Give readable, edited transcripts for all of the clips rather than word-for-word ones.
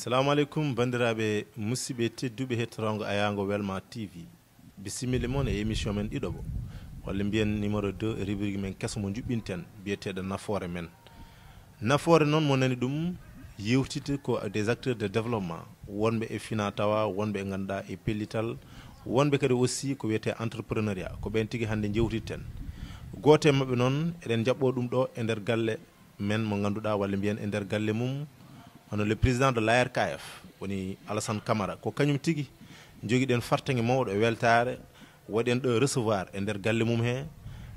Assalamu alaikum bandiraɓe musidɓe tedduɓe hettorango Ayango Welma TV. Bisimilla mon e émission men ɗiɗoɓo walla mbiyen numéro 2 e rubrique men kesso mo juɓɓinten biyeteɗo nafoore men. Nafoore noon mo nani ɗum yewtide ko des acteurs de développement wonɓe e fina tawa wonɓe e ganduɗa e pellital wonɓe kadi aussi ko wiyete entrepreneuriat ko ɓen tigui hande jewtidten. Goto e mabɓe noon eɗen jaɓɓo ɗum ɗo e nder galle men mo ganduɗa walla mbiyen e nder galle mum hono le président de l'ARKF woni Alassane Camara ko kañum tigui joguiɗen fartague mawɗo e weltare waɗen ɗo recevoir e nder galle mum he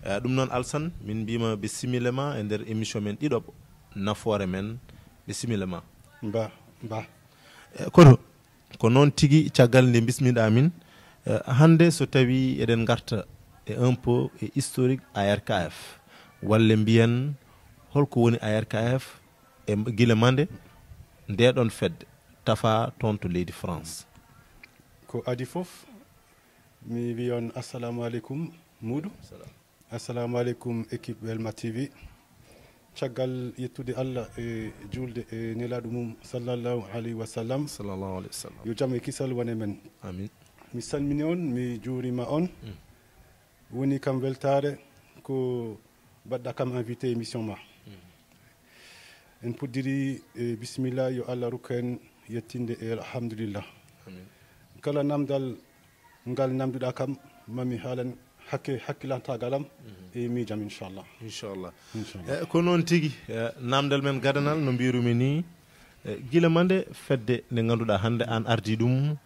ɗum noon Alassane min mbima bisimilla ma e nder émission men ɗiɗoɓo nafoore men bisimilla ma ba koto ko noon tigui caggal nde bismiɗa min hande so tawi eɗen garta e un peu e historique ARKF walla mbiyen holko woni ARKF e guila mande ndeɗon fedde tafa toon to leydi France ko adi fof mi wiyon assalamu aleykum Moudou assalamu aleykum équipe Welma TV caggal yettude Allah e julde e nelaɗo mum sallallahu alayhi wa sallam yo jaam e kisal wone men amin mi salmini on mi juurima on woni kam weltare ko baɗɗa kam invité émission ma en puddiri bisimilla yo Allah rokku en yettinde e alhamdulillah kala namdal ngal namduɗa kam mami haalan hakkilantagalam e miijam inchallah ko noon tigui namdal men gadanal no mbirumi ni guila mande fedde nde ganduɗa hande an ardi ɗum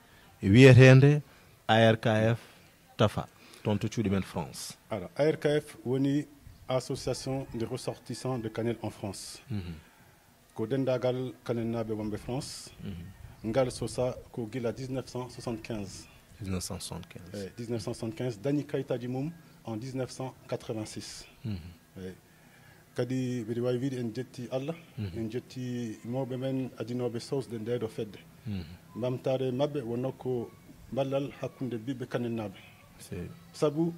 wiyetede ARKF tafa toon to cuuɗi men France. Alors ARKF woni association des ressortissants de Kanel en France ko dendagal Kanel naɓe wonɓe France ngal sosa ko gila 1975 dañi kayitaji mum en 1986 kadi mbiɗa wawi wiide en jetti Allah en jetti mawɓe men adinoɓe sosde ndeɗo fedde ɓamtare mabɓe wonno ko ballal hakkude ɓiɓɓe Kanel naɓe saabu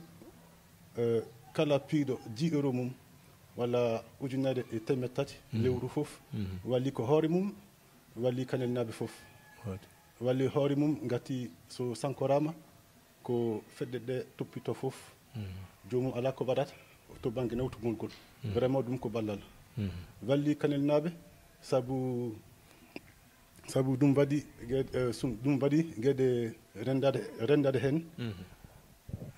kala piiɗo 10 € mum walla ujunere e temedde tati lewru fof walli ko hoore mum walli Kanel naɓe fof walli hoore mum gati so sankorama ko fedde ɗe toppito fof jomum ala ko waɗata to banggue nawtugol ngol vraiment ɗum ko ballal walli Kanel naɓe saabu ɗum waɗi gueɗe rendade hen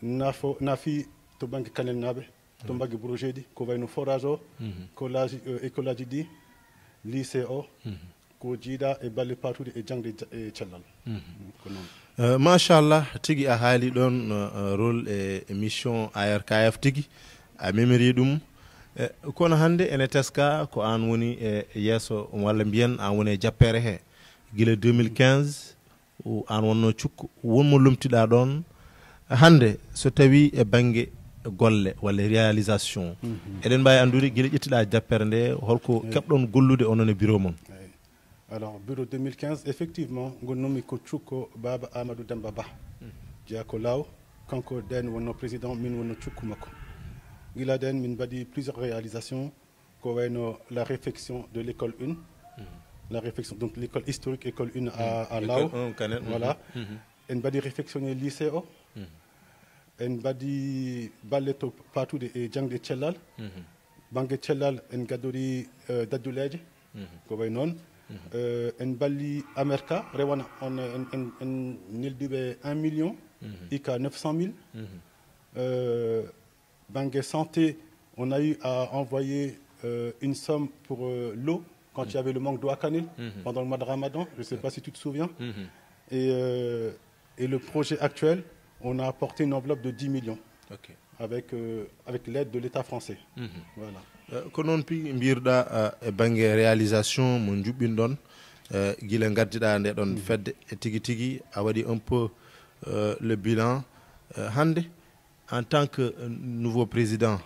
naafi to banggue Kanel naɓe to banggue projet ji ko wayno forage o école aji ɗi lycée o ko jiiɗa e balle patude e jangde e cellal ko noon machallah tigui a haali ɗon rôle e mission ARKF tigui a memori ɗum kono hande ene teska ko an woni e yesso walla mbiyen an woni e jappere he guila 2015 an wonno cukku wonmo lomtiɗa ɗon hande so tawi e banggue golle walla réalisation eɗen mbawi andude guila ƴettiɗa jappere nde holko keɓɗon gollude onon e bureau mon. Alors bureau 2015 effectivement gonnomi ko cukko Baba Amadou Demba Ba jeeya ko law kanko den wonno président min wonno cukku makko gila den min mbaɗi plusieurs réalisations ko wayno la réfection de l'école 1 la réfection donc l'école historique école 1 à law voilà en mbaɗi réfectionné lycée o en mbaɗi balle to patude e jangde cellal banggue cellal en gaddori dadduleje ko way noon en balli Amerka rewana on en nelduɓe 1 million ICA 900 000 banggue santé on a eu à envoyer une somme pour l'eau quand il y avait le manque d'eau à Kanel pendant le mois de Ramadan, je ne sais pas si tu te souviens et le projet actuel on a apporté une enveloppe de 10 millions avec l'aide de l'État français voilà. Ko noon pi mbirɗa e banggue réalisation mo juɓɓinɗon guila gaddiɗa nde ɗon fedde e tigui tigui a waɗi un peu le bilan hande en tant que nouveau président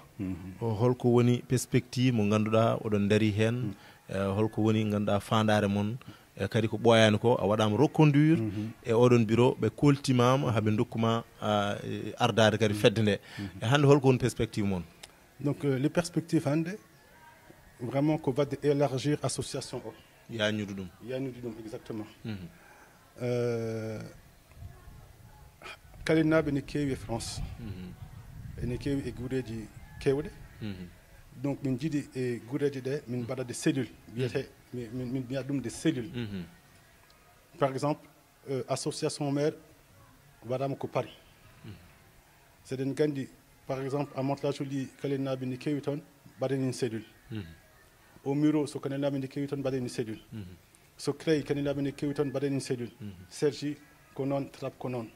holko woni perspective mo ganduɗa oɗon daari hen holko woni ganduɗa fandare moon kadi ko ɓoyani ko a waɗama reconduire e oɗon bureau ɓe koltimama haaɓe dokkuma ardade kadi fedde nde e hande holko woni perspective moon? Donc les perspectives hande vraiment ko wadde élargir association o yañude ɗum yañude ɗum exactement kalinaɓe ne keewi e France ene keewi e guureji kewɗe donc min jiiɗi e guureji ɗe min mbaɗa des cellules wiyete min mbiya ɗum des cellules par exemple association maire waɗama ko Paris seɗen gandi par exemple à Mantes-la-Jolie kalinaɓe ne keewi toon mbaɗen une cellule au Muro so kalinaɓe ne keewi toon mbaɗen une cellule so Creil kalinaɓe ne keewi toon mbaɗen une cellule Cergy ko noon Trappe ko noon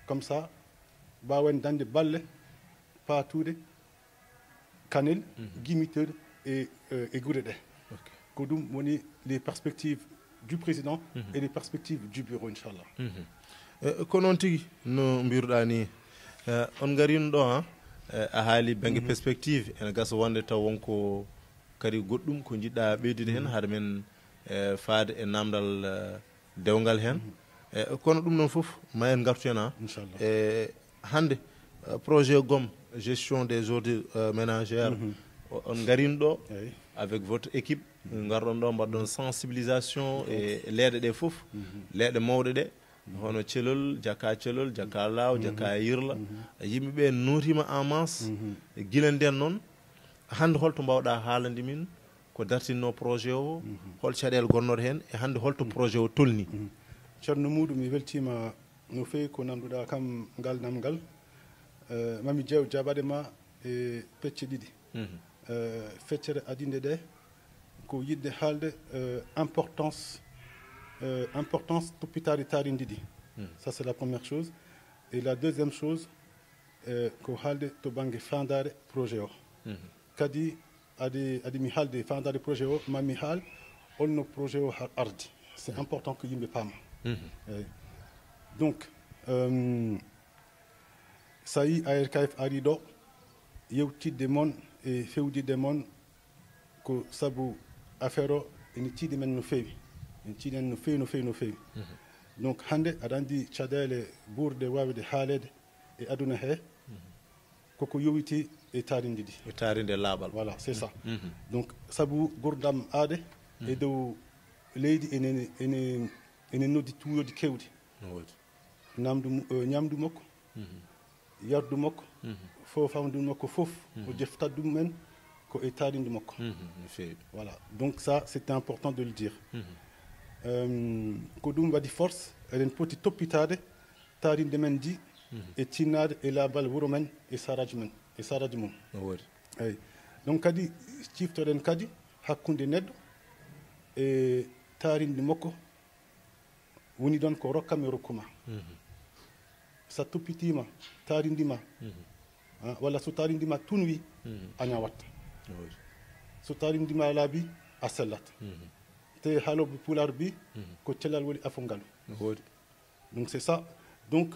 comme ça mbawen dande balle patude Kanel Guimiteur et guure ɗe ko ɗum woni les perspectives du président et les perspectives du bureau inchallah ko noon tigui no mbiruɗa ni on garino ɗo a haali banggue perspective ene gasa wonde taw wonko kadi goɗɗum ko jiɗɗa ɓeydude hen haade men faade e namdal dewgal hen kono ɗum noon foof ma en gartu hen e hande projet GOM gestion des ordures ménagères on garino ɗo avec votre équipe garɗon ɗo mbaɗɗon sensibilisation e leeɗe ɗe foof leeɗe mawɗe ɗe hono celol jakka laaw jakka yirla yimɓeɓe notima en masse guila nden noon hande holto mbawɗa haalande min ko dartinno projet o hol caɗele gonnoɗe hen e hande holto projet o tolni ceerno Moudou mi weltima no fewi ko nanduɗa kam ngal namgal mami jeew jaɓaɗe ma e pecce ɗiɗi feccere adinde ɗe ko yidde haalde importance toppitade taaridi ɗi ça c'est la première chose et la deuxième chose ko haalde to banggue fandare projet o kadi adi mi haalde fandare projet o mami haal holno projet o ardi c'est important que yimɓe paama donc sa yi ARKF ari ɗo yewtidde moon e fewdidde moon ko saabu affaire o ene tiiɗi men no feewi en tiiɗi en no feewi donc hande aɗa andi caɗele ɓurde wawde haalede e aduna he koko yowiti e taaridi ɗi e taaride laaɓal voilà c'est ça donc saabu gurdam aade e dow leydi ene noddi tuyoji kewɗi ñamdu makko yardu makko fofamdu makko fof o jeftat ɗumen ko e taaridi makko voilà donc ça c'est important de le dire ko ɗum waɗi force eɗen poti toppitade taaride men ji e tinnade e laabal wuuro men e saraji mum eyyi donc kadi ciftoɗen kadi hakkude neɗɗo e taaridi makko woni ɗon ko rokkam e rokkuma sa toppitima taarindima walla so taarindima tunwi a ñawatta so taarindima laabi a sellat te haaloɓe pular bi ko cellal woni afongalu donc c'est ça donc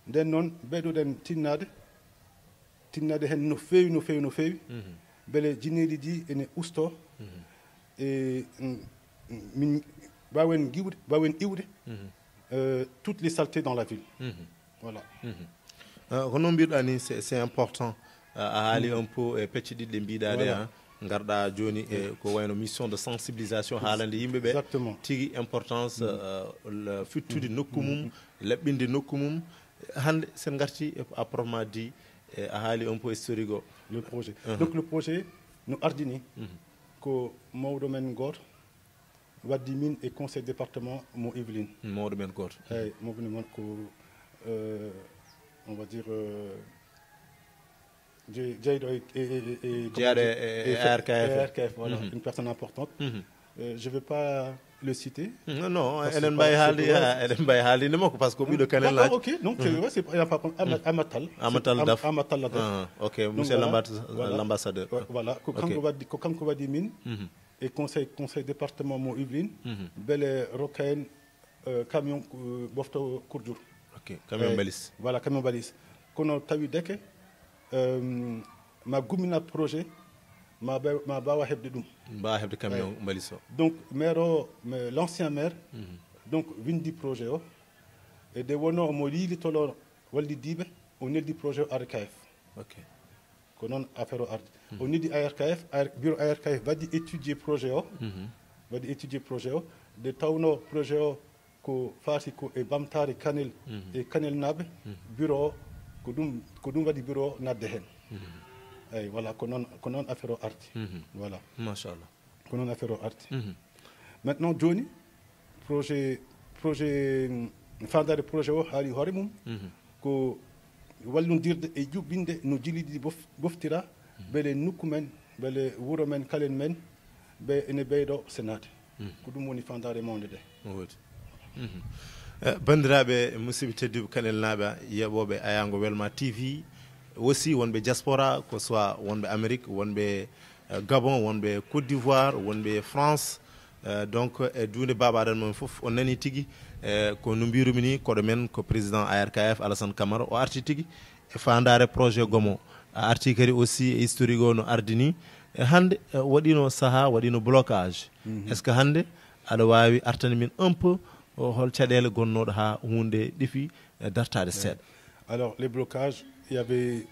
nden noon ɓeydoɗen tinnade hen no feewi beele jinneɗi ɗi ene usto e min wawen iwde toutes les saletés dans la ville voilà ko noon mbiruɗa ni c'est important a haali un peu e pecce ɗiɗi ɗe mbiɗa ɗe garɗa joni e ko wayno mission de sensibilisation haalande yimɓeɓe tigui importance fittude nokku mum laɓɓinde nokku mum hande sen garti à proprement dit a haali un peu historique o le projet donc le projet no ardini ko mawɗo men goto waddi min e conseil département mo Yvelines mawɗo men goto eyyi mawɗo men ko on va dire jeyɗo e ARKF voilà une personne importante je vais pas le citer non enen mbawi haalde makko par ce que ɓiɗo Kanel laji ok donc c'est Amatal Daf ok monsieur l'ambassadeur voilà ko kanko waddi min e conseil département mo Yvelines beele rokka en camion ɓofta Kourdiouр ok camion balis voilà camion balis kono tawi deke ma gummina projet ma bawa heɓde ɗum mbawa heɓde camion balis o donc maire o l'ancien maire donc windi projet o e nde wonno omo liilitolo wallidiɓe o neldi projet o ARKF ok ko noon affaire o ardi o neldi ARKF bureau ARKF waddi étudier projet o waɗi étudier projet o nde tawno projet o ko faati ko e ɓamtare Kanel e Kanel naɓe bureau o ko ɗum waɗi bureau o nadde hen eyyi voilà ko noon affaire o arti voilà machallah ko noon affaire o arti maintenant joni projet fandare projet o haali hoore mum ko wallodirde e juɓɓinde no jiliɗi boftira beele nokku men beele wuuro men kalen men ɓe ene ɓeyɗo senade ko ɗum woni fandare mawde nde woodi bandiraɓe musidɓe tedduɓe Kanel naaɓe yeɓoɓe Ayango Welma TV aussi wonɓe diaspora ko soit wonɓe Amérique wonɓe Gabon wonɓe Côte d'Ivoire wonɓe France donc e dunde Baba Adane moon foof on nani tigui ko no mbirumi ni koɗo men ko président ARKF Alassane Camara o arti tigui e fandare projet gomo a arti kadi aussi e historique o no ardini e hande waɗino saaha waɗino blocage est ce que hande aɗa wawi artani min un peu hol caɗele gonnoɗo ha hunde ɗefi dartade seeɗa. Alors les blocages, il y avait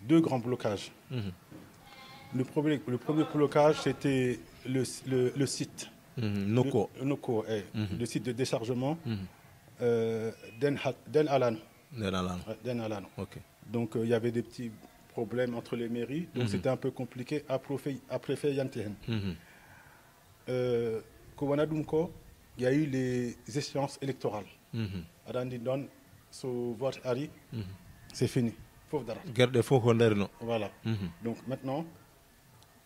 deux grands blocages. Le premier blocage, c'était le site. Noko. Le site de déchargement d'El Alano. Okay. Donc il y avait des petits problèmes entre les mairies, donc c'était un peu compliqué après faire Yantehen. Il y a eu les échéances électorales. Arandi Don, so vote Ari, c'est fini. Voilà. Donc maintenant,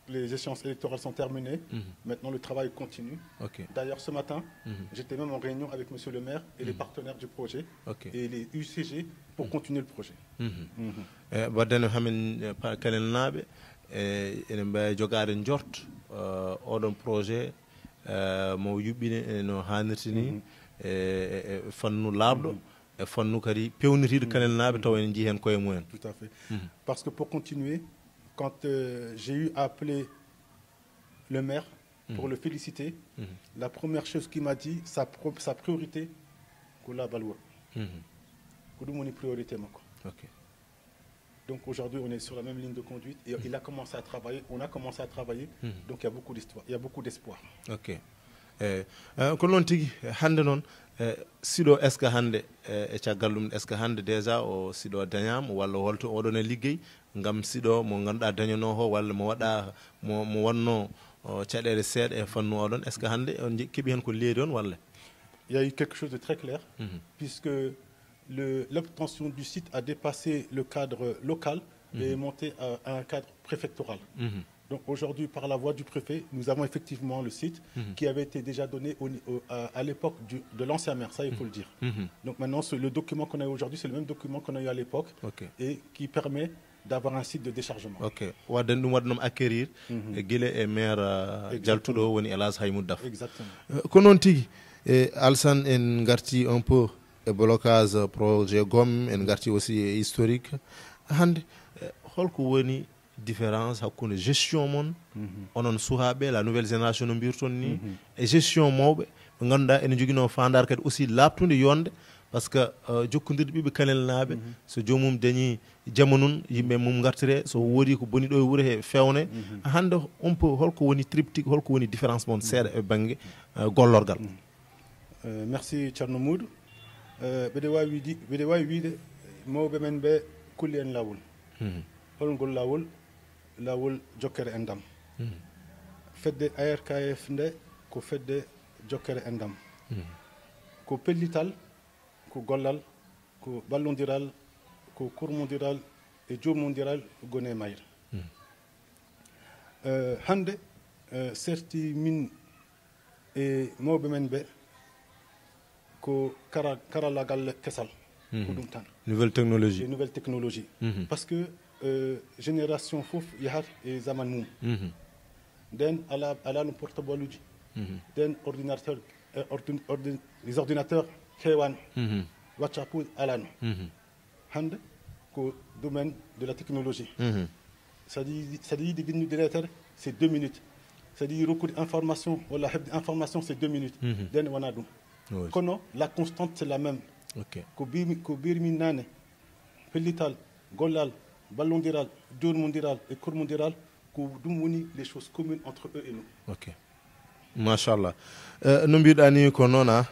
les échéances électorales sont terminées. Maintenant, le travail continue. D'ailleurs, ce matin, j'étais même en réunion avec monsieur le maire et les partenaires du projet et les UCG pour continuer le projet. Projet mo yuɓɓine no hannirta ni e fannu laaɓɗo e fannu kadi pewnitiɗo Kanel naaɓe taw en jii hen koye mumen. Tout à fait. Parce que pour continuer, quand j'ai eu à appeler le maire pour le féliciter, la première chose qu'il m'a dit, sa priorité, c'est la Baloua. C'est une priorité. Donc aujourd'hui, on est sur la même ligne de conduite et il a commencé à travailler, on a commencé à travailler, donc il y a beaucoup d'histoire, il y a beaucoup d'espoir. Ok. Ko noon tigi hande noon siɗo est ce que hande e caggal ɗum est ce que hande déjà o siɗo dañama walla holto oɗon e liggey gam siɗo mo ganduɗa dañano ho walla mo waɗa mo wonno caɗele seeɗa e fannu oɗon est ce que hande on keeɓi hen ko leeri on walla? Il y a eu quelque chose de très clair puisque l'obtention du site a dépassé le cadre local et est monté à un cadre préfectoral. Donc aujourd'hui, par la voie du préfet, nous avons effectivement le site qui avait été déjà donné à l'époque de l'ancien maire, ça il faut le dire. Donc maintenant, le document qu'on a aujourd'hui, c'est le même document qu'on a eu à l'époque et qui permet d'avoir un site de déchargement. Ok. Wadden ɗum waɗnom acquérir guila e maire jaltuɗo woni Elhadj Haymoudou Daf. Exactement. Ko noon tigi Alassane en garti un peu e blocage projet GOM en garti aussi e historique hande holko woni différence hakkunde gestion mon onon suhaɓe la nouvelle génération no mbirton ni e gestion mawɓe ɓe ganduɗa ene joguino fandare kadi aussi labtude yonde par ce que jokkodirde ɓiɓe Kanel naaɓe so jomum dañi jamanun yimɓe mum gartire so woodi ko boni ɗo e wuuro he fewne hande on peut holko woni triptyque holko woni différence mon seeɗa e banggue gollorgal. Merci Thierno Moudou. Mbeɗe wawi wiide mawɓe men ɓe kulli en lawol holngol lawol jokkere e ndam fedde ARKF nde ko fedde jokkere e ndam ko pellital ko gollal ko ballodiral ko kurmodiral e jomodiral gone mayre hande certi min e mawɓe men ɓe ko karallagal kesal ko ɗum tan nouvelle technologie parce que génération fof yahat e zaman mum nden ala no portable uji nden les ordinateurs kewani WhatsApp uji alano hande ko domaine de la technologie c'est-à-dire yiide winnude lettere c'est 2 minutes c'est-à-dire rokkude information walla hebde information c'est 2 minutes nden wona ɗum kono la constante c'est la même ko birmi nane pellital gollal ballodiral jomodiral e kurmodiral les choses communes entre eux et nous. Ok. Machallah. No mbiɗa ni ko noon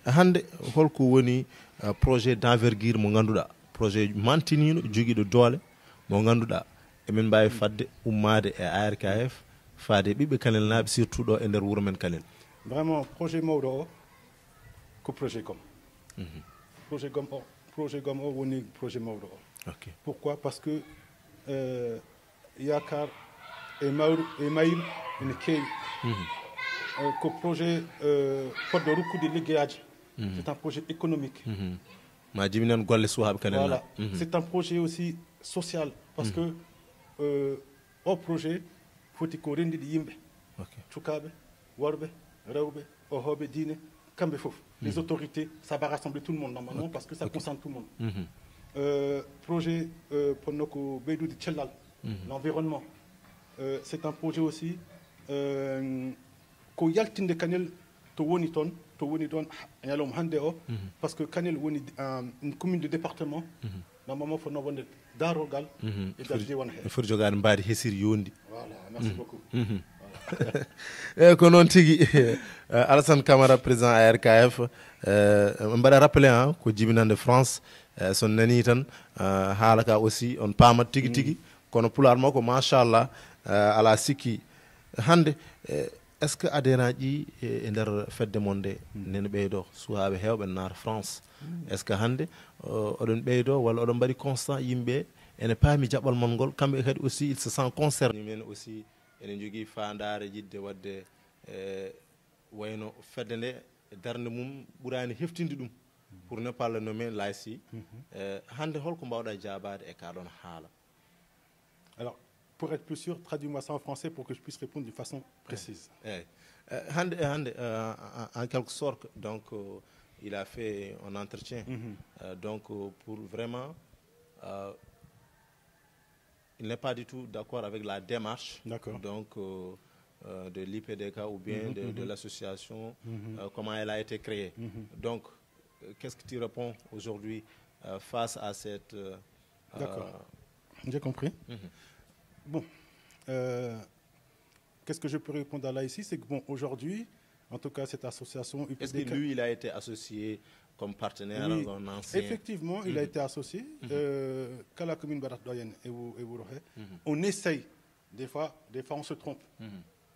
hande holko woni projet d'envergure mo ganduɗa projet mantiniɗo joguiɗo doole mo ganduɗa emin mbawi fadde ummade e ARKF faade ɓiɓɓe Kanel naaɓe surtout ɗo e nder wuuro men Kanel. Vraiment projet mawɗo o ko projet gom. Projet gom o woni projet mawɗo o. Ok. Pourquoi? Parce que yakar e mayim ene keewi ko projet poɗɗo rukkude liggeyaji. C'est un projet économique. Ma jibinen golle suhaɓe Kanel. Voilà. C'est un projet aussi social parce que au projet foti ko rendiɗi yimɓe cukaɓe worɓe rewɓe ohoɓe diine kamɓe fof les autorités, ça va rassembler tout le monde normalement parce que ça concerne tout le monde. Projet ponno ko ɓeydude cellal l'environnement. C'est un projet aussi ko yaltinde Kanel to woni toon ñalawma hannde o parce que Kanel woni une commune de département normalement fonno wonde darogal e darde wona heen foti jogade mbaadi hesiri yondi. Voilà, merci beaucoup. Eyyi ko noon tigui Alassane Camara président ARKF mbaɗa rappelé ko jibinande France son nani tan haala ka aussi on paamat tigui tigui kono pular makko machallah ala sikki hande est ce que adhérent ji e nder fedde mon nde nene ɓeydo suwaɓe hewɓe naata France est ce que hande oɗon ɓeydo walla oɗon mbaɗi constat yimɓe ene paami jaɓɓal mon ngol kamɓe kadi aussi il se sent concerné men aussi ene jogui fandare jidde wadde wayno fedde nde darde mum ɓurani heftinde ɗum pour ne pas le nommer laysi hande holko mbawɗa jabade e kaɗon haala. Alors pour être plus sûr, traduis-moi ça en français pour que je puisse répondre d'une façon précise. Hande en quelque sorte donc il a fait un entretien donc pour vraiment il n'est pas du tout d'accord avec la démarche donc de l'IPDK ou bien de l'association, comment elle a été créée. Donc, qu'est-ce que tu réponds aujourd'hui face à cette... D'accord, j'ai compris. Bon, qu'est-ce que je peux répondre là ici? C'est que bon, aujourd'hui, en tout cas, cette association UPDK... Est-ce que lui, il a été associé comme partenaire oui, un ancien... Effectivement, il a été associé. Qu'à la commune Barat Doyen et Wourohe, on essaye, des fois on se trompe,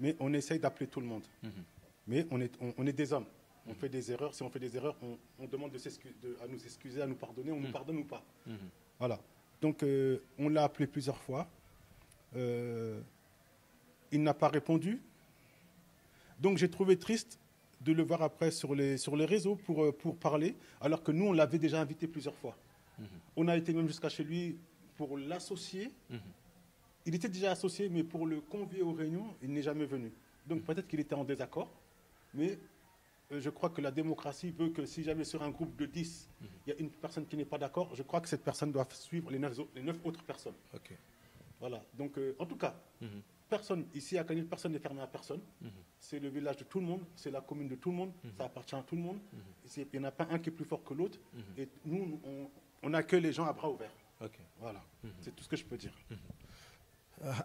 mais on essaye d'appeler tout le monde. Mais on est des hommes. On fait des erreurs. Si on fait des erreurs, on demande à nous excuser, à nous pardonner. On nous pardonne ou pas. Voilà. Donc, on l'a appelé plusieurs fois. Il n'a pas répondu. Donc, j'ai trouvé triste de le voir après sur les réseaux pour parler, alors que nous, on l'avait déjà invité plusieurs fois. On a été même jusqu'à chez lui pour l'associer. Il était déjà associé, mais pour le convier aux réunions, il n'est jamais venu. Donc peut-être qu'il était en désaccord, mais je crois que la démocratie veut que si jamais sur un groupe de 10, il y a une personne qui n'est pas d'accord, je crois que cette personne doit suivre les 9 autres personnes. Okay. Voilà. Donc en tout cas, personne, ici à Kanel, personne n'est fermé à personne. C'est le village de tout le monde, c'est la commune de tout le monde, ça appartient à tout le monde. Il n'y en a pas un qui est plus fort que l'autre. Et nous, on accueille les gens à bras ouverts. Okay. Voilà. C'est tout ce que je peux dire.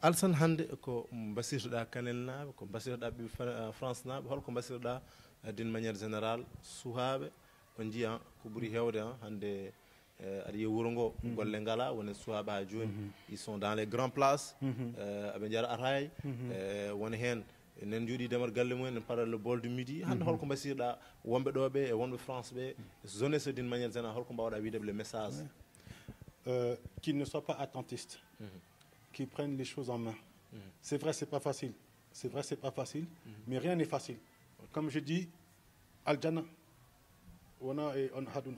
Alsan hande ko basirɗa Kanel naaɓe ko basirɗa ɓiɓe France naaɓe holko basirɗa d'une manière générale suhaaɓe ko jiya ko ɓuri hewde hande aɗa yiya wuuro ngo golle ngala woni suhaaɓe ha joni ils sont dans les grandes places aɓe jara ataye woni hen nen jooɗi demar galle mumen en para le bol du midi hande holko basirɗa wonɓe ɗo ɓe e wonɓe France ɓe jeunesse d'une manière générale holko mbawɗa wideɓe le message qu'ils ne soient pas attentistes, qui prennent les choses en main. C'est vrai, c'est pas facile. C'est vrai, c'est pas facile, mais rien n'est facile. Comme je dis, Aljana, Wana et on Haduna.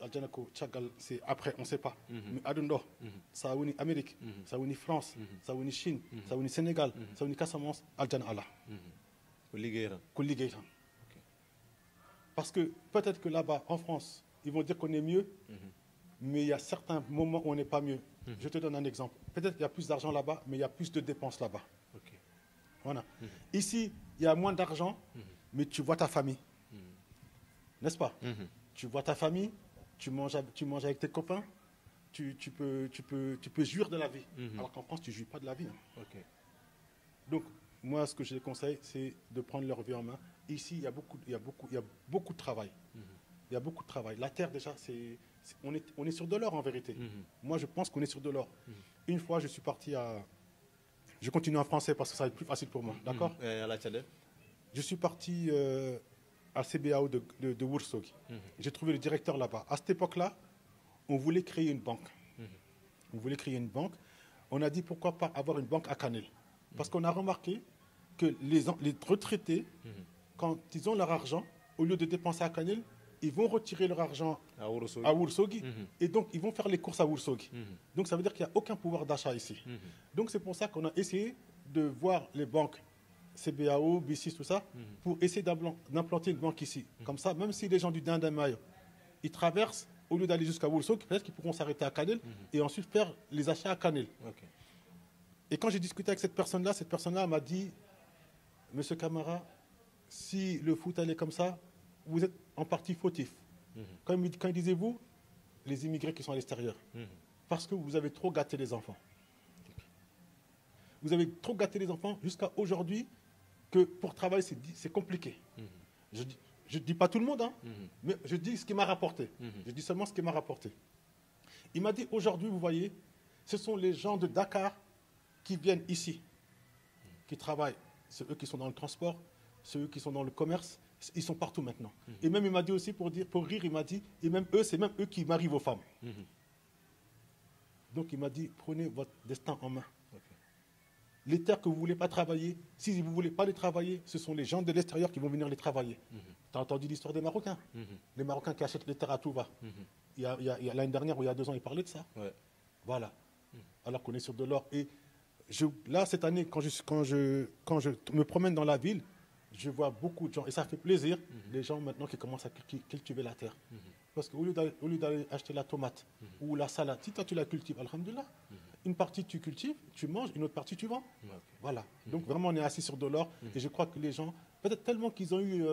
Aljana ko Tchagal, c'est après, on ne sait pas. Mais Adundo, ça a uni Amérique, ça a uni France, ça a uni Chine, ça a uni Sénégal, ça a uni Casamance, Aljana Allah. Parce que peut-être que là-bas, en France, ils vont dire qu'on est mieux, mais il y a certains moments où on n'est pas mieux. Je te donne un exemple. Peut-être qu'il y a plus d'argent là-bas, mais il y a plus de dépenses là-bas. Voilà. Ici, il y a moins d'argent, mais tu vois ta famille. N'est-ce pas? Tu vois ta famille, tu manges avec tes copains, tu peux jouir de la vie. Alors qu'en France, tu ne jouis pas de la vie. Donc, moi, ce que je les conseille, c'est de prendre leur vie en main. Ici, il y a beaucoup de travail. Il y a beaucoup de travail. La terre, déjà, on est sur de l'or, en vérité. Moi, je pense qu'on est sur de l'or. Une fois, je suis parti à... Je continue en français parce que ça va être plus facile pour moi. D'accord? Je suis parti à CBAO de Wurzog. J'ai trouvé le directeur là-bas. À cette époque-là, on voulait créer une banque. On voulait créer une banque. On a dit pourquoi pas avoir une banque à Canel. Parce qu'on a remarqué que les retraités, quand ils ont leur argent, au lieu de dépenser à Canel, ils vont retirer leur argent à Wurzog et donc ils vont faire les courses à Wurzog. Donc ça veut dire qu'il n'y a aucun pouvoir d'achat ici. Donc c'est pour ça qu'on a essayé de voir les banques CBAO, B6, tout ça, pour essayer d'implanter une banque ici. Comme ça, même si les gens du Dindamayo, ils traversent, au lieu d'aller jusqu'à Wurzog, peut-être qu'ils pourront s'arrêter à Canel et ensuite faire les achats à Canel. Et quand j'ai discuté avec cette personne-là m'a dit, Monsieur Camara, si le foot allait comme ça, vous êtes en partie fautif. Quand il disait vous, les immigrés qui sont à l'extérieur. Parce que vous avez trop gâté les enfants. Vous avez trop gâté les enfants jusqu'à aujourd'hui que pour travailler, c'est compliqué. Je ne dis pas tout le monde, hein, mais je dis ce qui m'a rapporté. Je dis seulement ce qui m'a rapporté. Il m'a dit, aujourd'hui, vous voyez, ce sont les gens de Dakar qui viennent ici, qui travaillent. C'est eux qui sont dans le transport, c'est eux qui sont dans le commerce, ils sont partout maintenant. Et même il m'a dit aussi, pour rire, il m'a dit, et même eux, c'est même eux qui marient vos femmes. Donc il m'a dit, prenez votre destin en main. Les terres que vous ne voulez pas travailler, si vous ne voulez pas les travailler, ce sont les gens de l'extérieur qui vont venir les travailler. Tu as entendu l'histoire des Marocains? Les Marocains qui achètent les terres à tout va. Il y a l'année dernière ou il y a 2 ans, ils parlaient de ça. Voilà. Alors qu'on est sur de l'or. Et là, cette année, quand je me promène dans la ville, je vois beaucoup de gens, et ça fait plaisir, les gens maintenant qui commencent à cultiver la terre. Parce qu'au lieu d'aller acheter la tomate ou la salade, si toi tu la cultives, alhamdoulilah, une partie tu cultives, tu manges, une autre partie tu vends. Voilà. Donc vraiment on est assis sur de l'or, et je crois que les gens, peut-être tellement qu'ils ont eu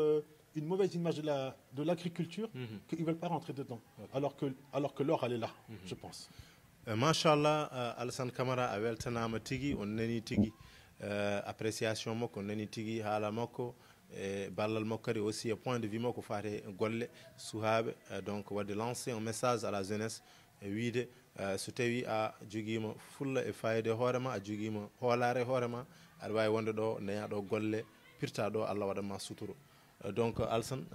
une mauvaise image de l'agriculture, qu'ils ne veulent pas rentrer dedans. Alors que l'or, elle est là, je pense. Machallah, Alassane Camara a weltanama tigi, on nani tigi appréciation makko, on nani tigi haala makko e ballal makko kadi aussi e point de vue makko faate golle suhaaɓe. Donc wadde lancer un message à la jeunesse e wiide so tawi a joguima fulla e fayide hoorema, a joguima hoolare hoorema, aɗa wawi wonde ɗo neya ɗo golle pirta ɗo, Allah waɗanma suturo. Donc Alassane,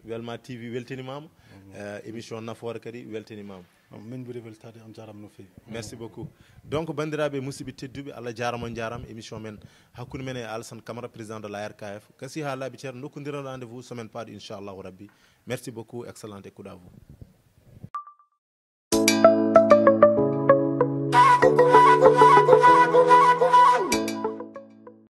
Welma TV weltanimama, émission nafoore kadi weltanimama. Merci beaucoup. Donc bandiraɓe musidɓe tedduɓe, Allah jarama on jarama émission men hakkude men e Alassane Camara, président de la RKF, kasi ha laaɓi ceerno dokkodiren rendez-vous semaine paaɗo inchallahu rabbi. Merci beaucoup, excellente écoute à vous.